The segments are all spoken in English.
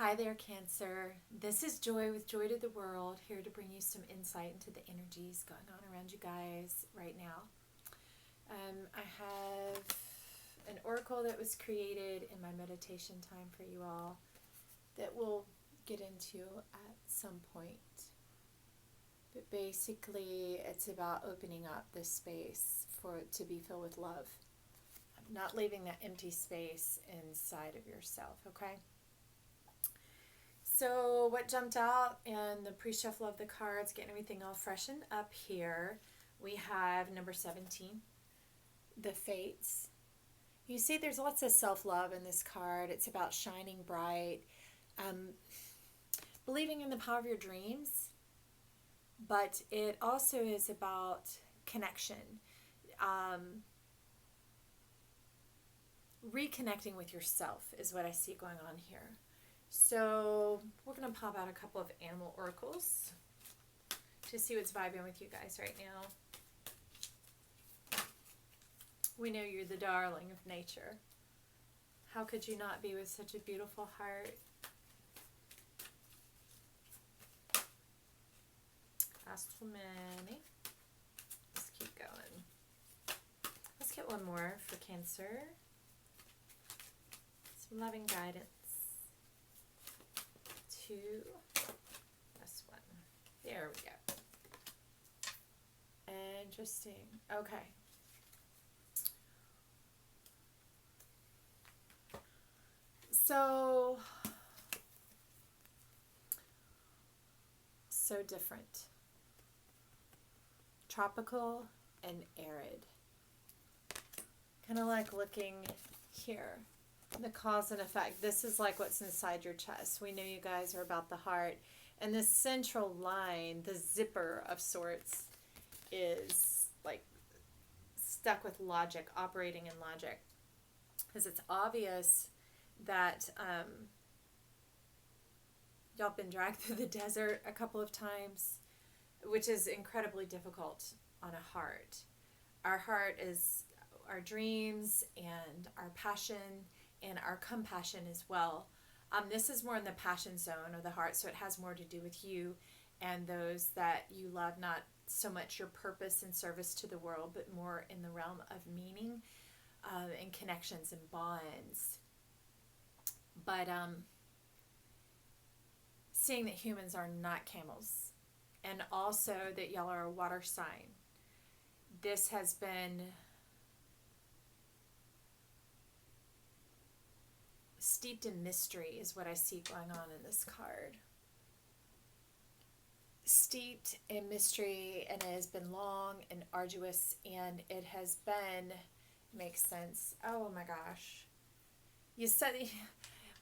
Hi there, Cancer. This is Joy with Joy to the World, here to bring you some insight into the energies going on around you guys right now. I have an oracle that was created in my meditation time for you all that we'll get into at some point. But basically, it's about opening up this space for it to be filled with love, not leaving that empty space inside of yourself, okay? So what jumped out in the pre-shuffle of the cards, getting everything all freshened up here, we have number 17, the Fates. You see there's lots of self-love in this card. It's about shining bright, believing in the power of your dreams, but it also is about connection, reconnecting with yourself is what I see going on here. So we're going to pop out a couple of animal oracles to see what's vibing with you guys right now. We know you're the darling of nature. How could you not be with such a beautiful heart? Astral Many. Let's keep going. Let's get one more for Cancer. Some loving guidance. This one. There we go. Interesting. Okay. So different. Tropical and arid. Kind of like looking here. The cause and effect. This is like what's inside your chest. We know you guys are about the heart. And this central line, the zipper of sorts, is like stuck with logic, operating in logic. Because it's obvious that y'all been dragged through the desert a couple of times, which is incredibly difficult on a heart. Our heart is our dreams and our passion and our compassion as well. This is more in the passion zone of the heart, so it has more to do with you and those that you love, not so much your purpose and service to the world, but more in the realm of meaning and connections and bonds. But seeing that humans are not camels, and also that y'all are a water sign. This has been steeped in mystery is what I see going on in this card. Steeped in mystery, and it has been long and arduous, and it has been, makes sense. Oh my gosh. You said,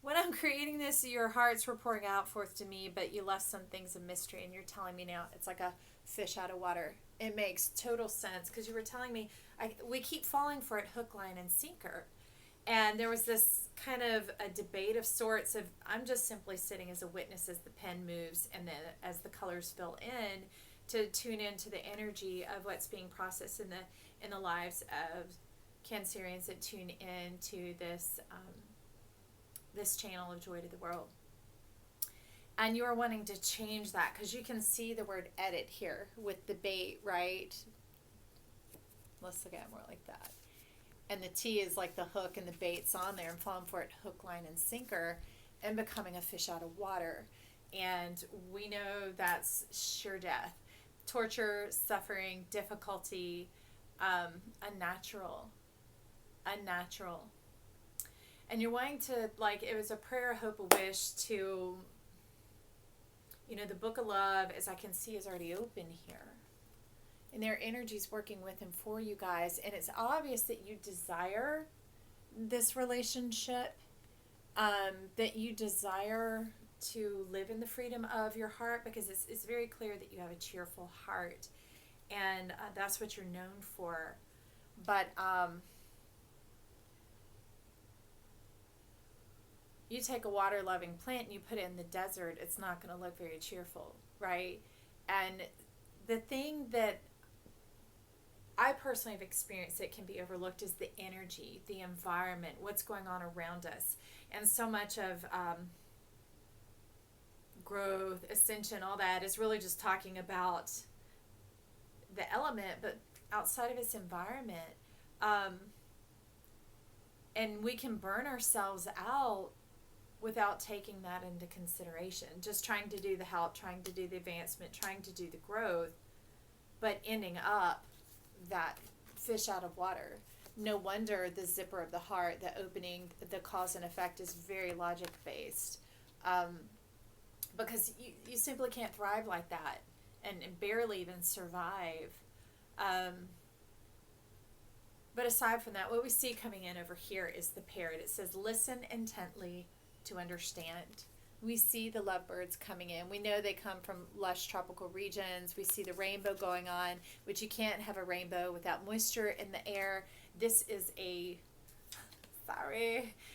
when I'm creating this, your hearts were pouring out forth to me, but you left some things of mystery, and you're telling me now it's like a fish out of water. It makes total sense, because you were telling me, we keep falling for it hook, line, and sinker. And there was this kind of a debate of sorts of, I'm just simply sitting as a witness as the pen moves and then as the colors fill in to tune into the energy of what's being processed in the lives of Cancerians that tune in to this this channel of Joy to the World. And you are wanting to change that because you can see the word edit here with the bait, right? Let's look at it more like that. And the T is like the hook, and the bait's on there, and falling for it hook, line, and sinker, and becoming a fish out of water. And we know that's sure death. Torture, suffering, difficulty, unnatural. And you're wanting to, like, it was a prayer, a hope, a wish to, the book of love, as I can see, is already open here. And their energy's working with and for you guys. And it's obvious that you desire this relationship, that you desire to live in the freedom of your heart, because it's very clear that you have a cheerful heart. And that's what you're known for. But you take a water-loving plant and you put it in the desert, it's not going to look very cheerful, right? And the thing that I personally have experienced that can be overlooked is the energy, the environment, what's going on around us. And so much of growth, ascension, all that is really just talking about the element, but outside of its environment. And we can burn ourselves out without taking that into consideration. Just trying to do the help, trying to do the advancement, trying to do the growth, but ending up that fish out of water. No wonder the zipper of the heart, the opening, the cause and effect is very logic based. Because you simply can't thrive like that and barely even survive. But aside from that, what we see coming in over here is the parrot. It says, listen intently to understand. We see the lovebirds coming in. We know they come from lush tropical regions. We see the rainbow going on, which you can't have a rainbow without moisture in the air. This is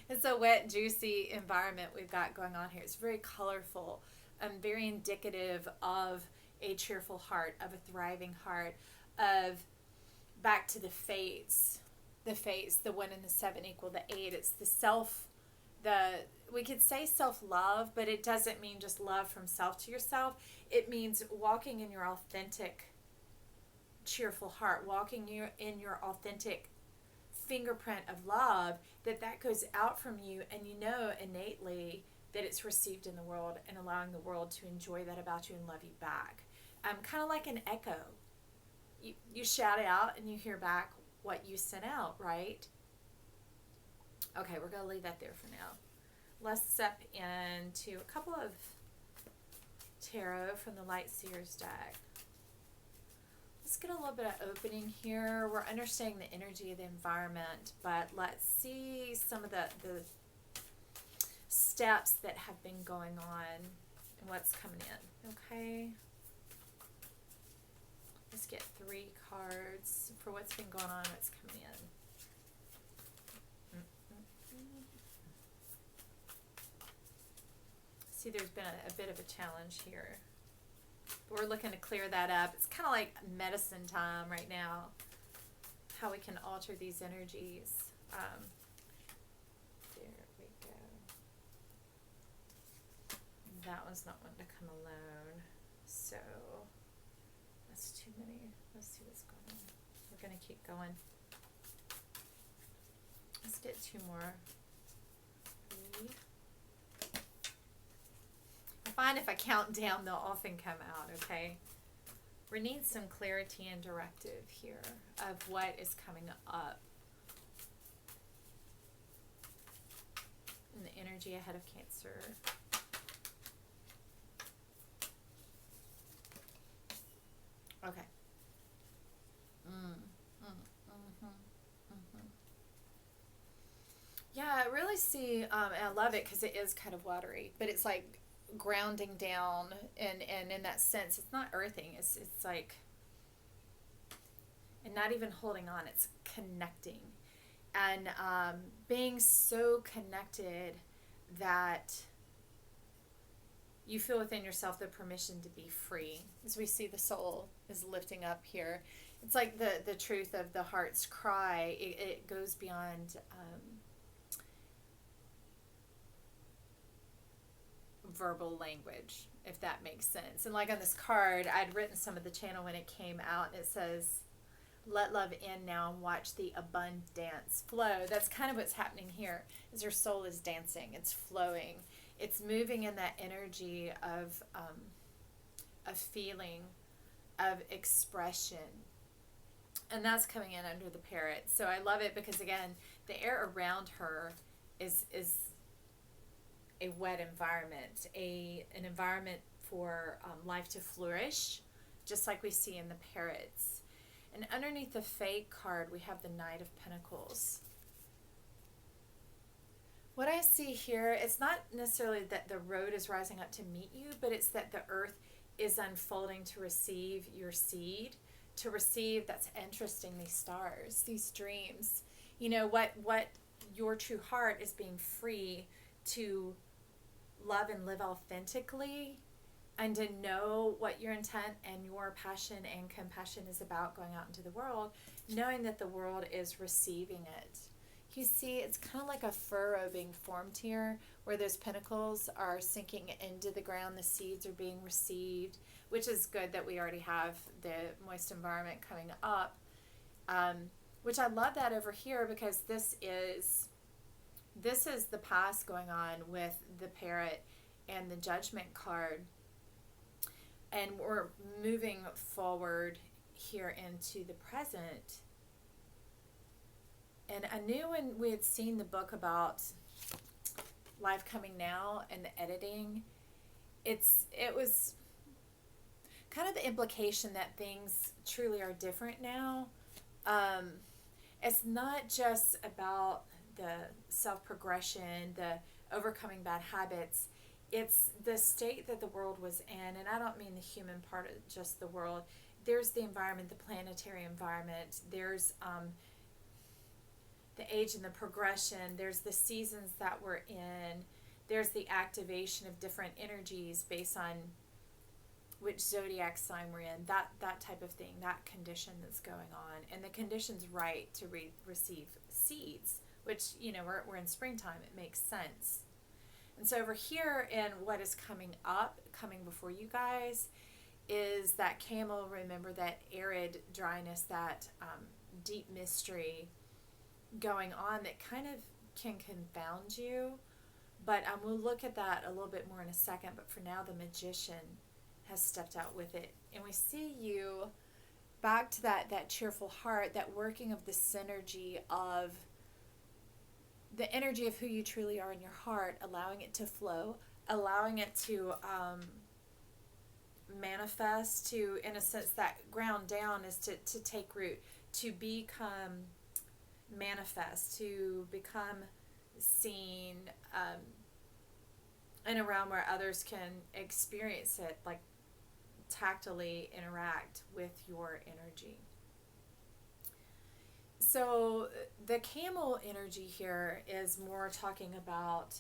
it's a wet, juicy environment we've got going on here. It's very colorful and very indicative of a cheerful heart, of a thriving heart, of back to the fates, the 1 and the 7 equal the 8. It's the self, we could say self-love, but it doesn't mean just love from self to yourself. It means walking in your authentic, cheerful heart, walking in your authentic fingerprint of love, that goes out from you, and you know innately that it's received in the world, and allowing the world to enjoy that about you and love you back. Kind of like an echo. You shout out and you hear back what you sent out, right? Okay, we're going to leave that there for now. Let's step into a couple of tarot from the Light Seers deck. Let's get a little bit of opening here. We're understanding the energy of the environment, but let's see some of the steps that have been going on and what's coming in. Okay. Let's get 3 cards for what's been going on, what's coming in. See, there's been a bit of a challenge here. But we're looking to clear that up. It's kind of like medicine time right now. How we can alter these energies. There we go. That one's not one to come alone. So that's too many. Let's see what's going on. We're going to keep going. Let's get 2 more. 3. I find if I count down, they'll often come out, okay? We need some clarity and directive here of what is coming up in the energy ahead of Cancer. Okay. Yeah, I really see, and I love it because it is kind of watery, but it's like grounding down, and in that sense, it's not earthing. It's like, and not even holding on. It's connecting, and being so connected that you feel within yourself the permission to be free. As we see, the soul is lifting up here. It's like the truth of the heart's cry. It goes beyond verbal language, if that makes sense. And like on this card, I'd written some of the channel when it came out, and it says, let love in now and watch the abundance flow. That's kind of what's happening here, is your soul is dancing, it's flowing, it's moving in that energy of feeling, of expression. And that's coming in under the parrot. So I love it because, again, the air around her is a wet environment, an environment for life to flourish, just like we see in the parrots. And underneath the Fate card, we have the Knight of Pentacles. What I see here, it's not necessarily that the road is rising up to meet you, but it's that the earth is unfolding to receive your seed, to receive, that's interesting, these stars, these dreams. You know, what your true heart is being free to love and live authentically, and to know what your intent and your passion and compassion is about going out into the world, knowing that the world is receiving it. You see, it's kind of like a furrow being formed here, where those pentacles are sinking into the ground, the seeds are being received, which is good that we already have the moist environment coming up. Which I love that over here, because this is the past going on with the Parrot and the Judgment card. And we're moving forward here into the present. And I knew when we had seen the book about Life Coming Now and the editing, it was kind of the implication that things truly are different now. It's not just about the self-progression, the overcoming bad habits. It's the state that the world was in, and I don't mean the human part of just the world. There's the environment, the planetary environment. There's the age and the progression. There's the seasons that we're in. There's the activation of different energies based on which zodiac sign we're in, that type of thing, that condition that's going on. And the condition's right to receive seeds, which, we're in springtime. It makes sense. And so over here in what is coming up, coming before you guys, is that camel. Remember that arid dryness, that deep mystery going on that kind of can confound you. But we'll look at that a little bit more in a second. But for now, the Magician has stepped out with it. And we see you back to that cheerful heart, that working of the synergy of the energy of who you truly are in your heart, allowing it to flow, allowing it to manifest, to, in a sense, that ground down is to take root, to become manifest, to become seen in a realm where others can experience it, like tactily interact with your energy. So the camel energy here is more talking about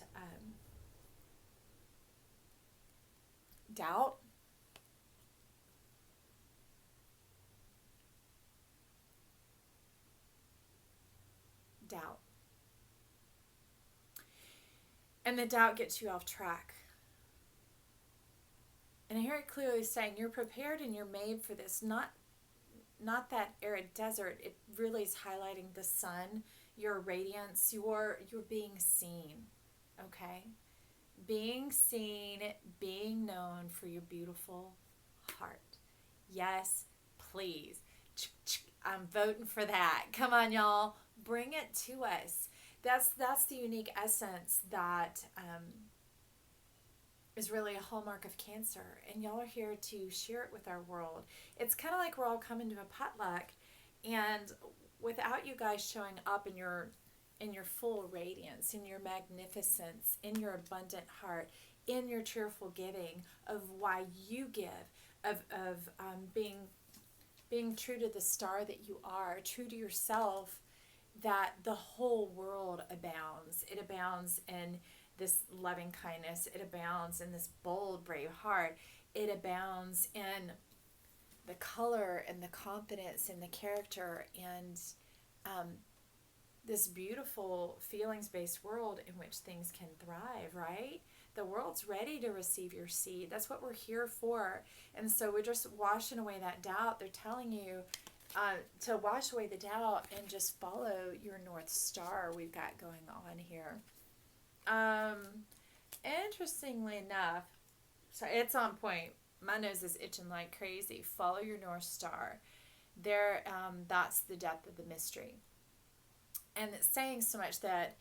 doubt, and the doubt gets you off track. And I hear it clearly saying you're prepared and you're made for this, not that arid desert. It really is highlighting the sun, your radiance, you're being seen, okay? Being seen, being known for your beautiful heart. Yes, please. I'm voting for that. Come on, y'all. Bring it to us. That's the unique essence that is really a hallmark of Cancer, and y'all are here to share it with our world. It's kind of like we're all coming to a potluck, and without you guys showing up in your full radiance, in your magnificence, in your abundant heart, in your cheerful giving of why you give, of being true to the star that you are, true to yourself, that the whole world abounds. It abounds in this loving kindness. It abounds in this bold, brave heart. It abounds in the color and the confidence and the character and this beautiful feelings-based world in which things can thrive, right? The world's ready to receive your seed. That's what we're here for. And so we're just washing away that doubt. They're telling you to wash away the doubt and just follow your North Star we've got going on here. Interestingly enough, so it's on point. My nose is itching like crazy. Follow your North Star. There, that's the depth of the mystery. And it's saying so much that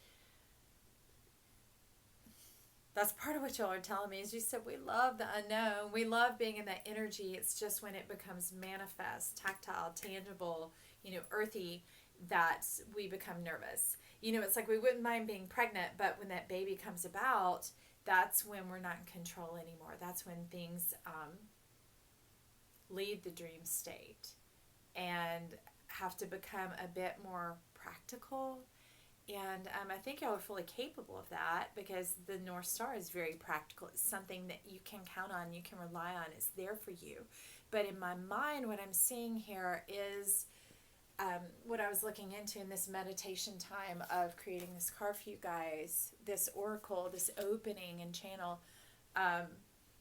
that's part of what y'all are telling me is you said we love the unknown. We love being in that energy. It's just when it becomes manifest, tactile, tangible, earthy, that we become nervous. It's like we wouldn't mind being pregnant, but when that baby comes about, that's when we're not in control anymore. That's when things leave the dream state and have to become a bit more practical. And I think y'all are fully capable of that because the North Star is very practical. It's something that you can count on, you can rely on. It's there for you. But in my mind, what I'm seeing here is what I was looking into in this meditation time of creating this card for you guys, this oracle, this opening and channel,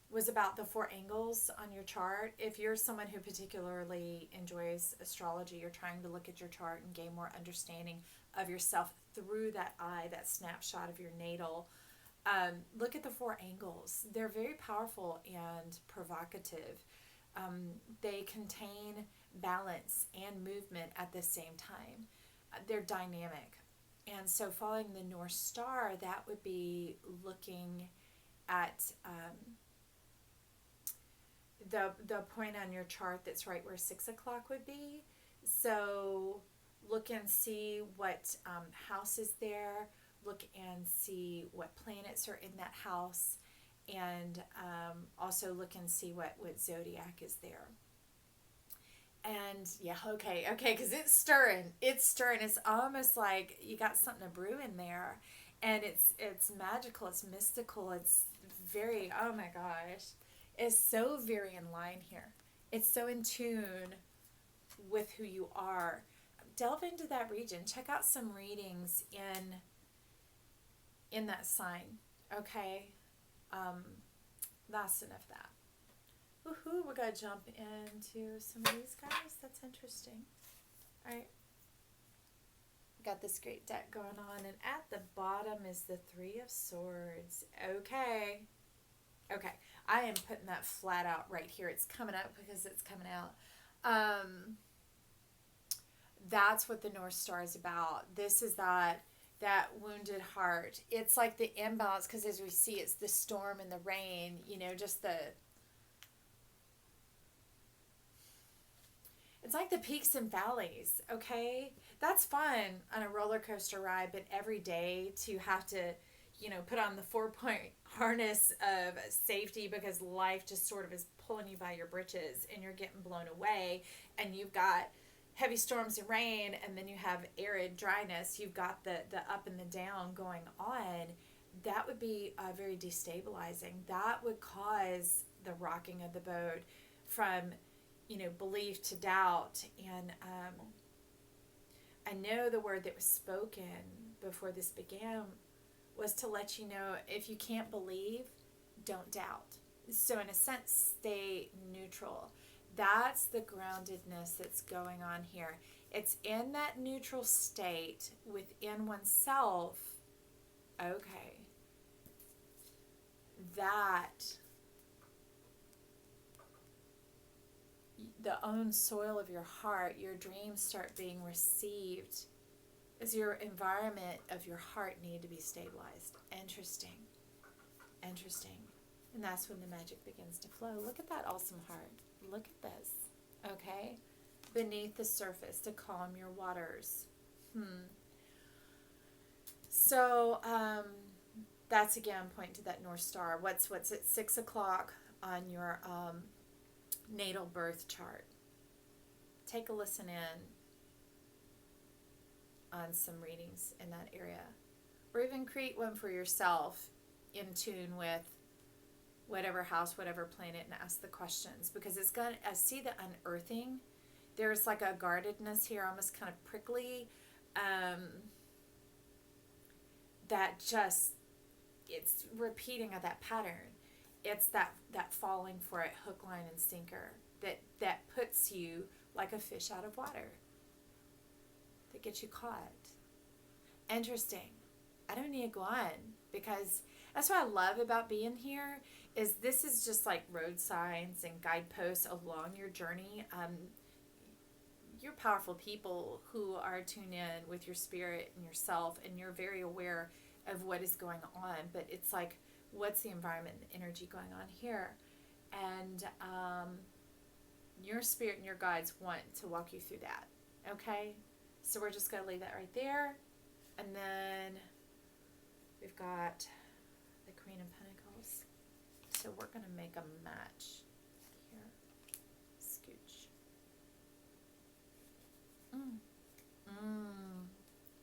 was about the 4 angles on your chart. If you're someone who particularly enjoys astrology, you're trying to look at your chart and gain more understanding of yourself through that eye, that snapshot of your natal. Look at the 4 angles. They're very powerful and provocative. They contain balance and movement at the same time. They're dynamic. And so following the North Star, that would be looking at the point on your chart that's right where 6 o'clock would be. So look and see what house is there. Look and see what planets are in that house. And also look and see what zodiac is there. And yeah, okay, because it's stirring. It's almost like you got something to brew in there. And it's magical, it's mystical, it's very, oh my gosh. It's so very in line here. It's so in tune with who you are. Delve into that region. Check out some readings in that sign. Okay? That's enough of that. Woohoo, we're going to jump into some of these guys. That's interesting. All right. Got this great deck going on. And at the bottom is the 3 of Swords. Okay. I am putting that flat out right here. It's coming up because it's coming out. That's what the North Star is about. This is that wounded heart. It's like the imbalance, because as we see, it's the storm and the rain, just it's like the peaks and valleys, okay? That's fun on a roller coaster ride, but every day to have to, put on the 4-point harness of safety because life just sort of is pulling you by your britches and you're getting blown away, and you've got heavy storms and rain, and then you have arid dryness. You've got the up and the down going on. That would be very destabilizing. That would cause the rocking of the boat from belief to doubt. And I know the word that was spoken before this began was to let you know, if you can't believe, don't doubt. So in a sense, stay neutral. That's the groundedness that's going on here. It's in that neutral state within oneself. Okay. That the own soil of your heart, your dreams start being received as your environment of your heart need to be stabilized. Interesting. And that's when the magic begins to flow. Look at that awesome heart. Look at this. Okay? Beneath the surface to calm your waters. So, that's again pointing to that North Star. What's at 6 o'clock on your natal birth chart? Take a listen in on some readings in that area. Or even create one for yourself in tune with whatever house, whatever planet, and ask the questions. Because it's going to, I see the unearthing. There's like a guardedness here, almost kind of prickly. That just, it's repeating of that pattern. It's that falling for it, hook, line, and sinker. That puts you like a fish out of water. That gets you caught. Interesting. I don't need to go on, because that's what I love about being here, is this is just like road signs and guideposts along your journey. You're powerful people who are tuned in with your spirit and yourself, and you're very aware of what is going on, but it's like, what's the environment and energy going on here? And your spirit and your guides want to walk you through that. Okay? So we're just going to leave that right there. And then we've got the Queen of Pentacles. So we're going to make a match here. Scooch.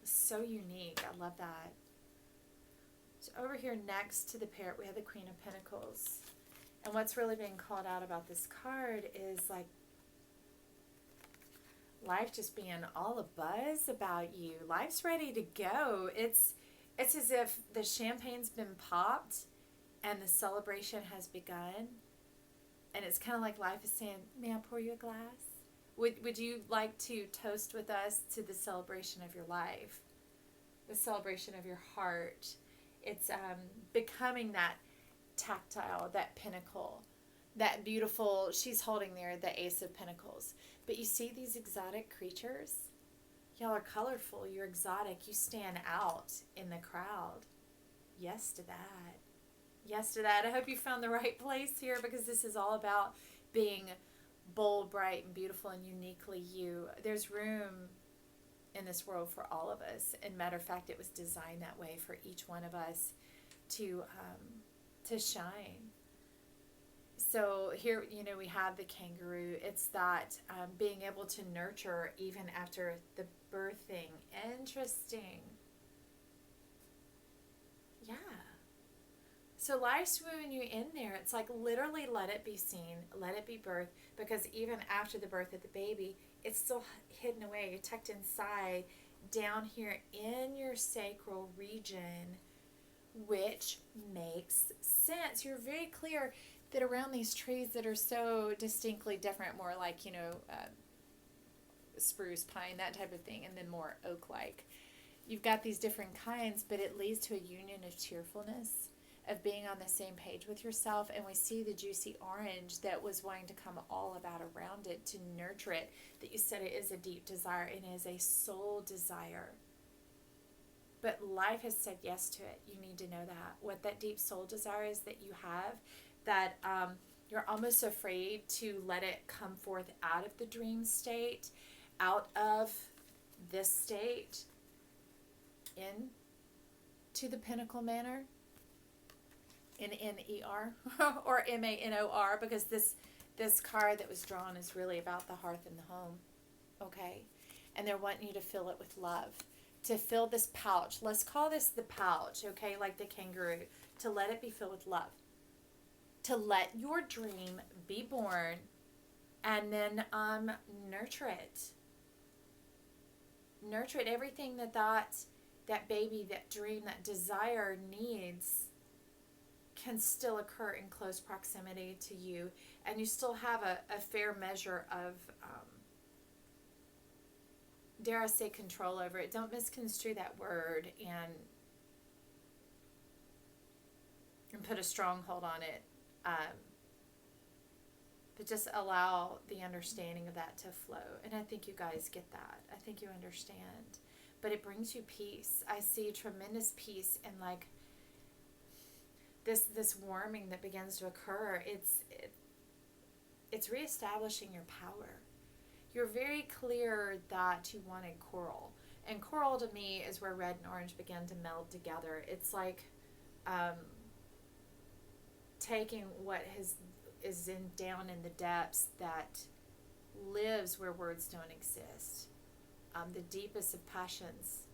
So unique. I love that. So over here next to the Parrot, we have the Queen of Pentacles. And what's really being called out about this card is like life just being all a buzz about you. Life's ready to go. It's as if the champagne's been popped and the celebration has begun. And it's kind of like life is saying, "May I pour you a glass? Would you like to toast with us to the celebration of your life, the celebration of your heart?" It's becoming that tactile, that pinnacle, that beautiful. She's holding there the Ace of Pentacles. But you see these exotic creatures? Y'all are colorful. You're exotic. You stand out in the crowd. Yes to that. Yes to that. I hope you found the right place here, because this is all about being bold, bright, and beautiful, and uniquely you. There's room in this world for all of us. And matter of fact, it was designed that way for each one of us to shine. So here, we have the kangaroo. It's that being able to nurture even after the birthing. Interesting. Yeah. So life's wooing you in there. It's like literally let it be seen, let it be birthed, because even after the birth of the baby, it's still hidden away, tucked inside, down here in your sacral region, which makes sense. You're very clear that around these trees that are so distinctly different, more like, spruce, pine, that type of thing, and then more oak-like. You've got these different kinds, but it leads to a union of cheerfulness, of being on the same page with yourself. And we see the juicy orange that was wanting to come all about around it to nurture it, that you said it is a deep desire and it is a soul desire. But life has said yes to it. You need to know that. What that deep soul desire is that you have, that you're almost afraid to let it come forth out of the dream state, out of this state, in to the pinnacle manor, N-N-E-R or M-A-N-O-R, because this card that was drawn is really about the hearth and the home, okay? And they're wanting you to fill it with love, to fill this pouch. Let's call this the pouch, okay, like the kangaroo, to let it be filled with love, to let your dream be born, and then nurture it. Nurture it. Everything that baby, that dream, that desire needs can still occur in close proximity to you, and you still have a fair measure of, dare I say, control over it. Don't misconstrue that word and put a stronghold on it, but just allow the understanding of that to flow. And I think you guys get that. I think you understand. But it brings you peace. I see tremendous peace and like this warming that begins to occur. It's reestablishing your power. You're very clear that you wanted coral. And coral to me is where red and orange begin to meld together. It's like taking what is down in the depths, that lives where words don't exist, the deepest of passions,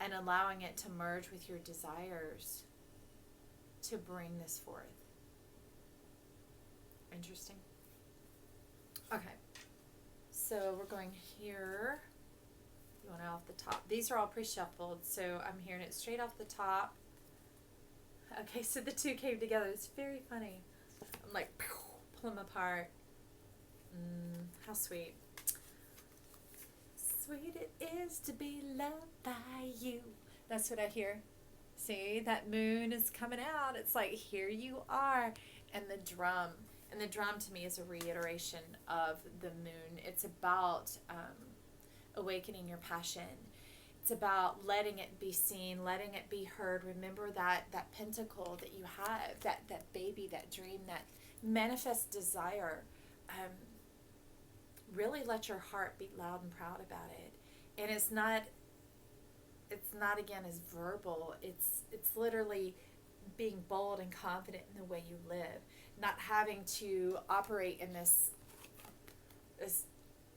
and allowing it to merge with your desires to bring this forth. Interesting. Okay, so we're going here. You want it off the top. These are all pre-shuffled, so I'm hearing it straight off the top. Okay, so the two came together. It's very funny. I'm like, pull them apart. How sweet. Sweet it is to be loved by you. That's what I hear. See, that moon is coming out. It's like, here you are. And the drum. And the drum to me is a reiteration of the moon. It's about awakening your passion. It's about letting it be seen, letting it be heard. Remember that pentacle that you have, that baby, that dream, that manifest desire. Really let your heart beat loud and proud about it. And it's not again as verbal. It's literally being bold and confident in the way you live, not having to operate in this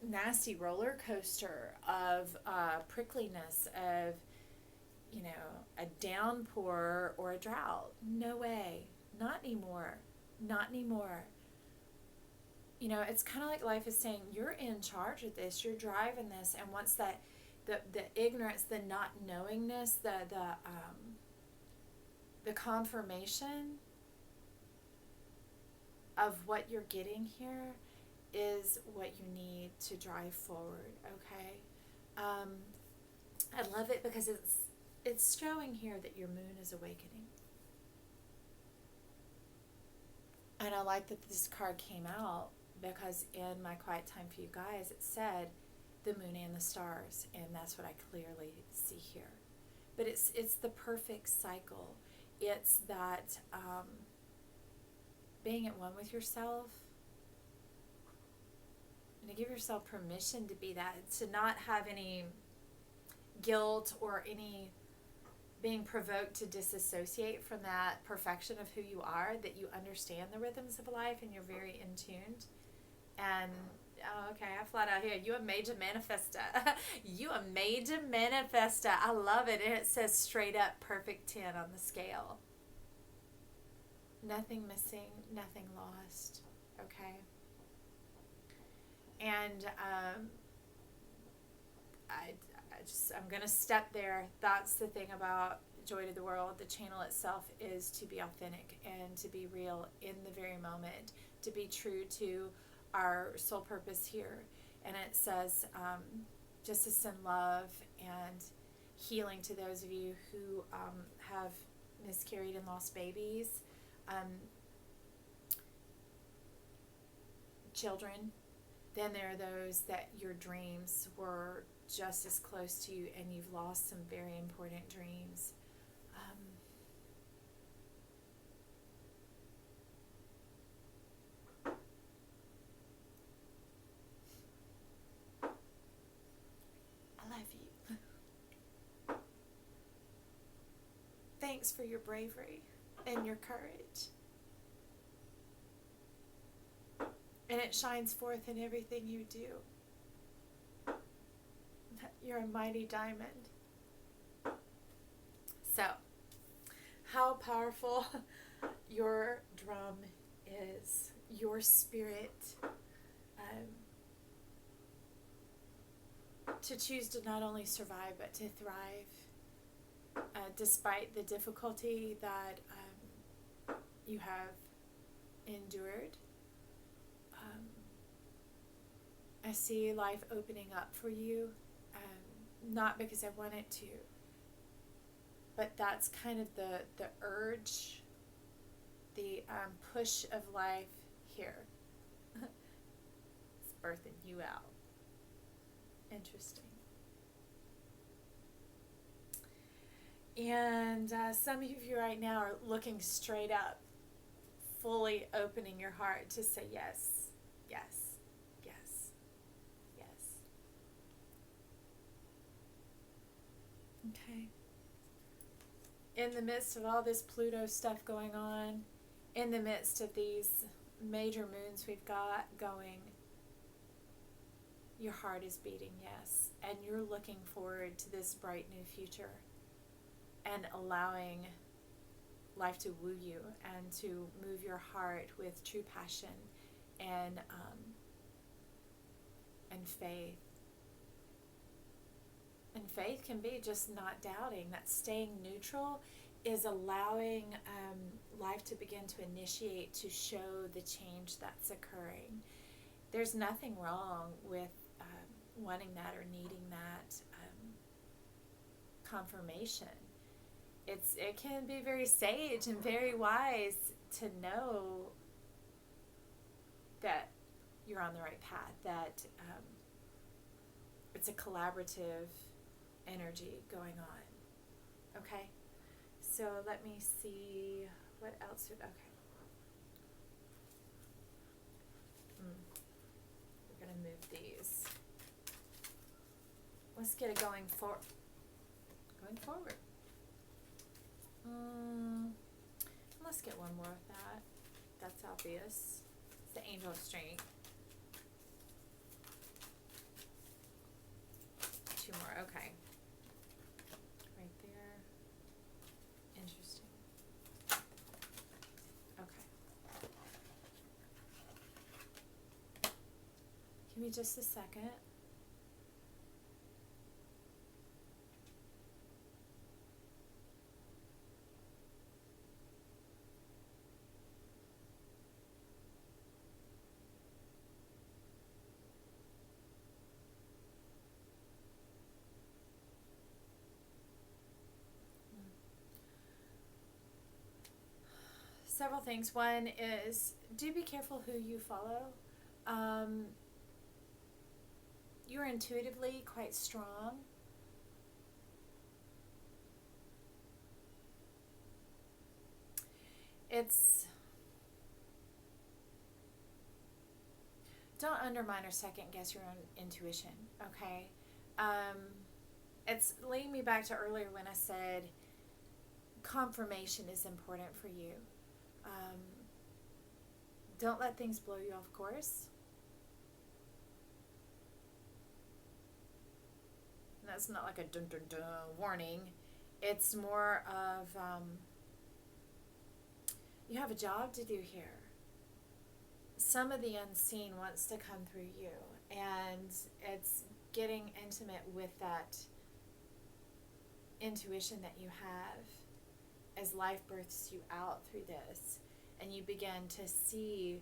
nasty roller coaster of prickliness, of a downpour or a drought. No way. Not anymore. Not anymore. you know, it's kind of like life is saying, you're in charge of this, you're driving this. And once that, the ignorance, the not knowingness, the confirmation of what you're getting here is what you need to drive forward, okay? I love it because it's showing here that your moon is awakening. And I like that this card came out because in my quiet time for you guys, it said the moon and the stars, and that's what I clearly see here. But it's the perfect cycle. It's that being at one with yourself, and to give yourself permission to be that, to not have any guilt or any being provoked to disassociate from that perfection of who you are, that you understand the rhythms of life and you're very in tuned. And oh, okay, I flat out here, you a major manifester. You a major manifester. I love it. And it says straight up perfect 10 on the scale. Nothing missing, nothing lost. Okay. And I'm going to step there. That's the thing about Joy to the World. The channel itself is to be authentic and to be real in the very moment, to be true to our soul purpose here. And it says just to send love and healing to those of you who have miscarried and lost babies, children. Then there are those that your dreams were just as close to you and you've lost some very important dreams. I love you. Thanks for your bravery and your courage. And it shines forth in everything you do. You're a mighty diamond. So, how powerful your drum is, your spirit, to choose to not only survive but to thrive, despite the difficulty that you have endured. I see life opening up for you, not because I want it to, but that's kind of the urge, the push of life here. It's birthing you out. Interesting. And some of you right now are looking straight up, fully opening your heart to say yes, yes, yes, yes. Okay. In the midst of all this Pluto stuff going on, in the midst of these major moons we've got going, your heart is beating yes, and you're looking forward to this bright new future and allowing life to woo you and to move your heart with true passion and faith. And faith can be just not doubting. That staying neutral is allowing life to begin to initiate, to show the change that's occurring. There's nothing wrong with wanting that or needing that confirmation. It can be very sage and very wise to know that you're on the right path, that it's a collaborative energy going on. Okay? So let me see what else. Okay. We're going to move these. Let's get it going forward. Let's get one more of that. That's obvious. It's the Angel of Strength. Two more, okay. Right there. Interesting. Okay. me just a second. Several things. One is, do be careful who you follow. You're intuitively quite strong. Don't undermine or second guess your own intuition, okay? It's leading me back to earlier when I said confirmation is important for you. Don't let things blow you off course. And that's not like a dun dun dun warning. It's more of you have a job to do here. Some of the unseen wants to come through you, and it's getting intimate with that intuition that you have as life births you out through this, and you begin to see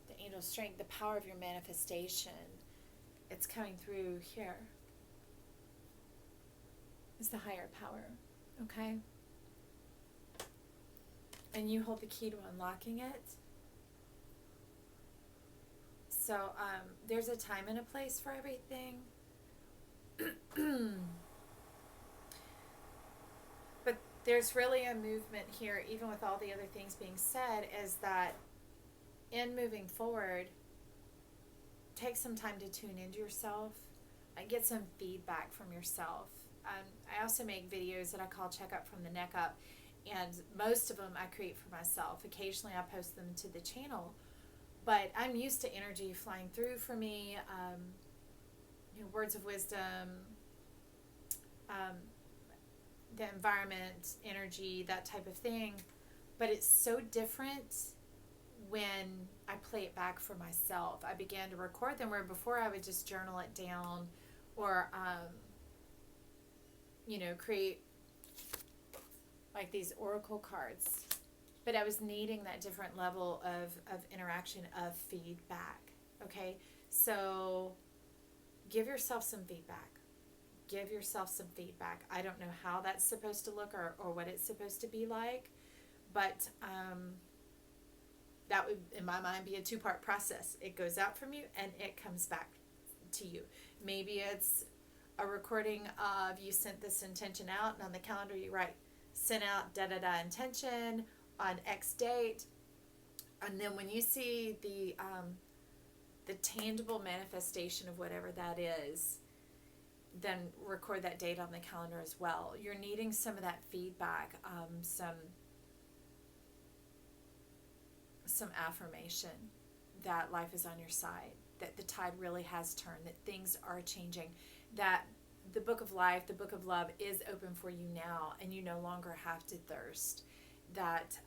the angel strength, the power of your manifestation. It's coming through here. It's the higher power, okay? And you hold the key to unlocking it. So there's a time and a place for everything. But there's really a movement here, even with all the other things being said, is that in moving forward, take some time to tune into yourself and get some feedback from yourself. I also make videos that I call Check Up from the Neck Up, and most of them I create for myself. Occasionally I post them to the channel, but I'm used to energy flying through for me, words of wisdom, the environment, energy, that type of thing. But it's so different when I play it back for myself. I began to record them, where before I would just journal it down or create like these oracle cards. But I was needing that different level of interaction, of feedback. Okay, so give yourself some feedback. Give yourself some feedback. I don't know how that's supposed to look or what it's supposed to be like, but that would, in my mind, be a two-part process. It goes out from you and it comes back to you. Maybe it's a recording of you sent this intention out, and on the calendar you write, sent out da-da-da intention on X date. And then when you see the tangible manifestation of whatever that is, then record that date on the calendar as well. You're needing some of that feedback, some affirmation that life is on your side, that the tide really has turned, that things are changing, that the book of life, the book of love is open for you now, and you no longer have to thirst, that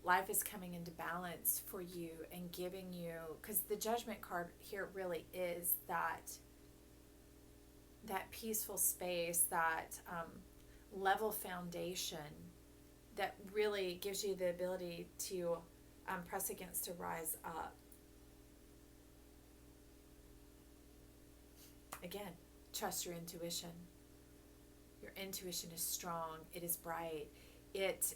life is coming into balance for you and giving you, because the judgment card here really is that peaceful space, that level foundation that really gives you the ability to press against, to rise up. Again, trust your intuition. Your intuition is strong. It is bright. It,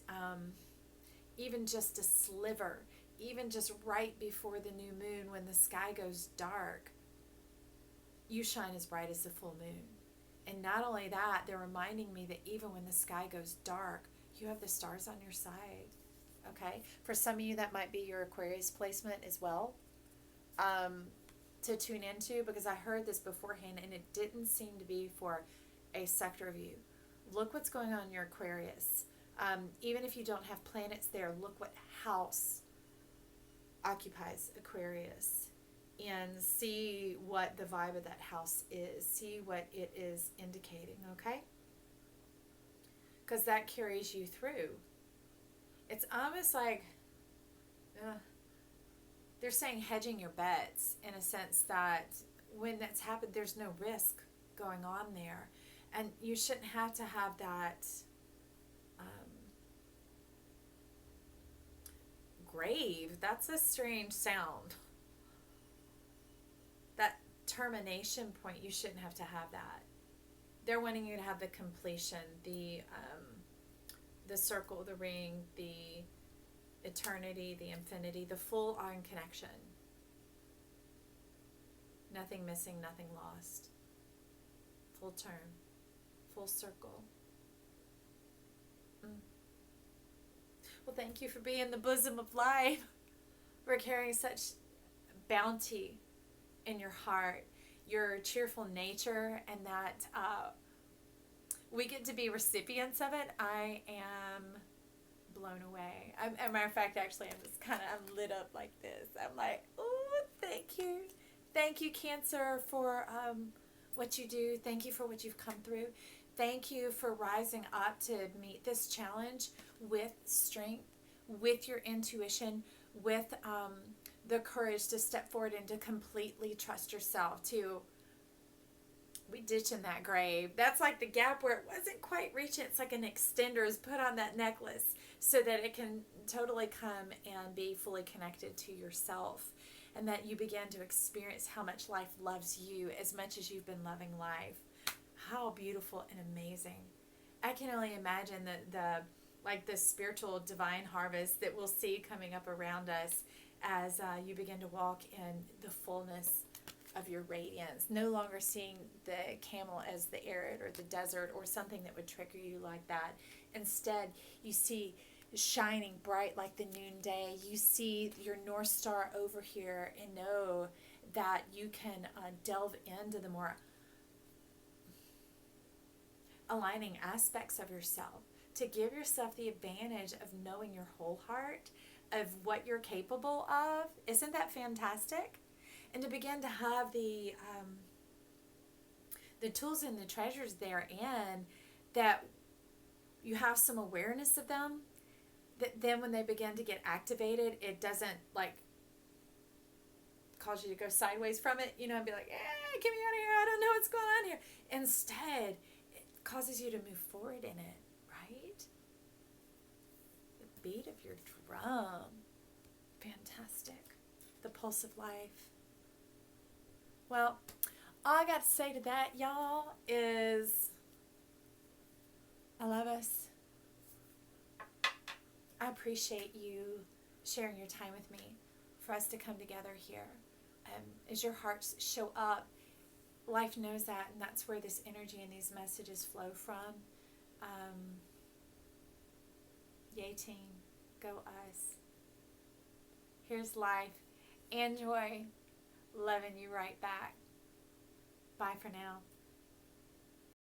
even just a sliver, even just right before the new moon when the sky goes dark, you shine as bright as the full moon. And not only that, they're reminding me that even when the sky goes dark, you have the stars on your side. Okay? For some of you, that might be your Aquarius placement as well. To tune into, because I heard this beforehand and it didn't seem to be for a sector of you. Look what's going on in your Aquarius. Even if you don't have planets there, look what house occupies Aquarius and see what the vibe of that house is. See what it is indicating, okay? Because that carries you through. It's almost like they're saying hedging your bets in a sense that when that's happened, there's no risk going on there. And you shouldn't have to have that grave. That's a strange sound. That termination point, you shouldn't have to have that. They're wanting you to have the completion, the circle, the ring, the eternity, the infinity, the full on connection. Nothing missing, nothing lost. Full term, full circle. Well, thank you for being the bosom of life. We're carrying such bounty in your heart, your cheerful nature, and that we get to be recipients of it. I am blown away. As a matter of fact, actually, I'm lit up like this. I'm like, oh, thank you. Thank you, Cancer, for what you do. Thank you for what you've come through. Thank you for rising up to meet this challenge with strength, with your intuition, with the courage to step forward and to completely trust yourself. We ditching that grave. That's like the gap where it wasn't quite reaching. It's like an extender is put on that necklace so that it can totally come and be fully connected to yourself, and that you begin to experience how much life loves you as much as you've been loving life. How beautiful and amazing. I can only imagine the spiritual divine harvest that we'll see coming up around us as you begin to walk in the fullness of your radiance. No longer seeing the camel as the arid or the desert or something that would trigger you like that. Instead, you see shining bright like the noonday. You see your North Star over here and know that you can delve into the more aligning aspects of yourself, to give yourself the advantage of knowing your whole heart, of what you're capable of. Isn't that fantastic? And to begin to have the tools and the treasures therein, that you have some awareness of them, that then when they begin to get activated, it doesn't like cause you to go sideways from it, and be like, get me out of here, I don't know what's going on here. Instead, causes you to move forward in it, right? The beat of your drum. Fantastic. The pulse of life. Well, all I got to say to that, y'all, is I love us. I appreciate you sharing your time with me for us to come together here. As your hearts show up, life knows that, and that's where this energy and these messages flow from. Yay, team. Go us. Here's life and joy. Loving you right back. Bye for now.